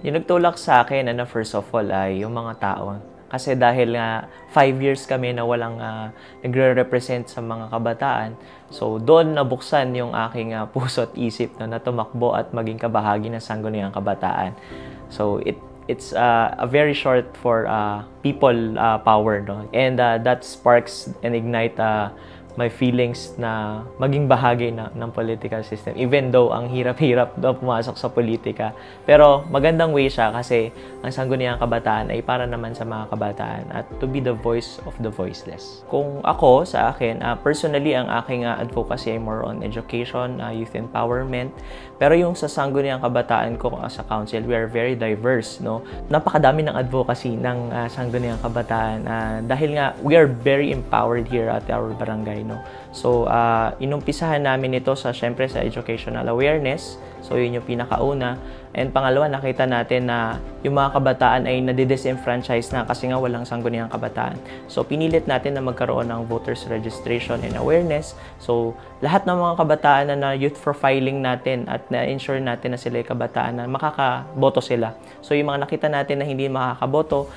Yung nagtulak sa akin, first of all, ay yung mga tao. Kasi dahil nga 5 years kami na walang nagre-represent sa mga kabataan, so doon nabuksan yung aking puso at isip na tumakbo at maging kabahagi ng Sangguniang Kabataan. So it's a very short for people power, no? And that sparks and ignite my feelings na maging bahagi ng political system. Even though ang hirap-hirap daw pumasok sa politika. Pero magandang way siya kasi ang Sangguniang Kabataan ay para naman sa mga kabataan at to be the voice of the voiceless. Kung ako, sa akin, personally, ang aking advocacy ay more on education, youth empowerment. Pero yung sa Sangguniang Kabataan ko sa council, we are very diverse, no? Napakadami ng advocacy ng Sangguniang Kabataan dahil nga we are very empowered here at our barangay. No? So, inumpisahan namin ito syempre sa educational awareness. So, yun yung pinakauna. And pangalawa, nakita natin na yung mga kabataan ay nadidisenfranchise na kasi nga walang Sangguniang Kabataan. So, pinilit natin na magkaroon ng voters registration and awareness. So, lahat ng mga kabataan na youth profiling natin at na-ensure natin na sila ay kabataan na makakaboto sila. So, yung mga nakita natin na hindi makakaboto,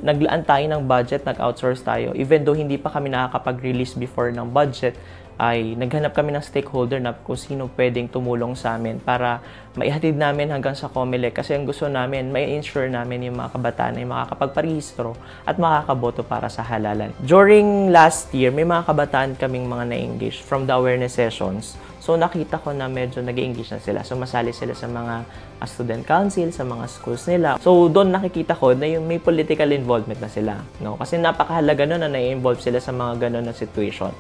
naglaan tayo ng budget, nag-outsource tayo. Even though hindi pa kami nakakapag-release before ng budget, ay naghanap kami ng stakeholder na kung sino pwedeng tumulong sa amin para maihatid namin hanggang sa COMELEC kasi ang gusto namin, may ensure namin yung mga kabataan ay makakapagparehistro at makakaboto para sa halalan. During last year, may mga kabataan kaming mga na-engage from the awareness sessions. So nakita ko na medyo nag-engage na sila. Sumasali sila sa mga student council, sa mga schools nila. So doon nakikita ko na yung may political involvement na sila. No? Kasi napakahalaga nun na na-involve sila sa mga ganun na situation.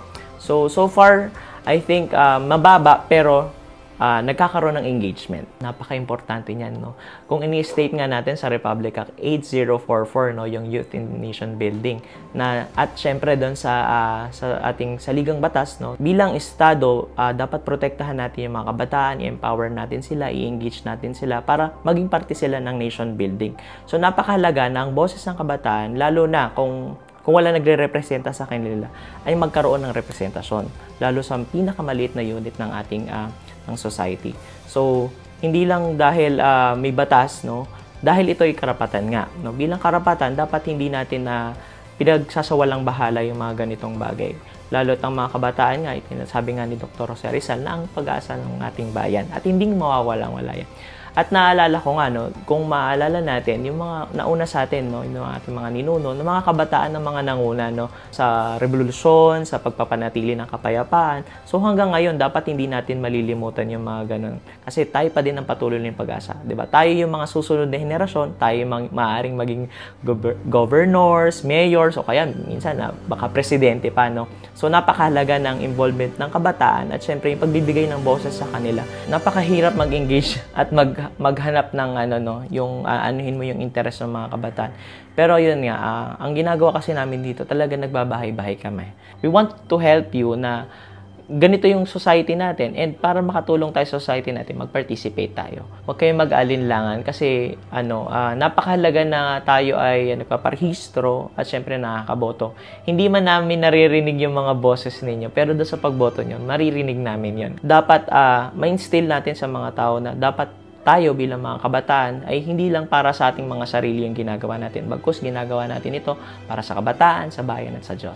So far, I think mababa pero nagkakaroon ng engagement. Napaka-importante niyan, no? Kung ini-state nga natin sa Republic Act 8044, no, yung Youth in Nation Building, na at syempre doon sa ating saligang batas, no, bilang estado, dapat protektahan natin yung mga kabataan, i-empower natin sila, i-engage natin sila para maging parte sila ng nation building. So napakahalaga na ang boses ng kabataan, lalo na kung wala nagre-representa sa kanila, ay magkaroon ng representasyon, lalo sa pinakamaliit na unit ng ating ng society. So, hindi lang dahil may batas, no? Dahil ito ay karapatan nga. No? Bilang karapatan, dapat hindi natin pinagsasawalang bahala yung mga ganitong bagay. Lalo't ang mga kabataan nga, sabi nga ni Dr. Jose Rizal, na ang pag-asa ng ating bayan at hindi mawawalang-wala yan. At naalala ko nga, no, kung maaalala natin, yung mga nauna sa atin, no, yung ating mga ninuno, ng mga kabataan ng mga nanguna, no, sa revolusyon, sa pagpapanatili ng kapayapaan. So hanggang ngayon, dapat hindi natin malilimutan yung mga ganun. Kasi tayo pa din ang patuloy ng pag-asa. Diba? Tayo yung mga susunod na henerasyon, tayo maaaring maging governors, mayors, o kaya minsan baka presidente pa. No? So napakahalaga ng involvement ng kabataan at syempre yung pagbibigay ng boses sa kanila. Napakahirap mag-engage at maghanap ng yung anuhin mo yung interest ng mga kabataan. Pero yun nga, ang ginagawa kasi namin dito, talaga nagbabahay-bahay kami. We want to help you na ganito yung society natin and para makatulong tayo sa society natin, mag-participate tayo. Huwag kayong mag-alinlangan kasi napakahalaga na tayo ay nagpaparehistro at syempre nakakaboto. Hindi man namin naririnig yung mga boses ninyo, pero doon sa pagboto nyo, maririnig namin yun. Dapat ma-instill natin sa mga tao na dapat tayo bilang mga kabataan ay hindi lang para sa ating mga sarili yung ginagawa natin. Bagkus ginagawa natin ito para sa kabataan, sa bayan at sa Diyos.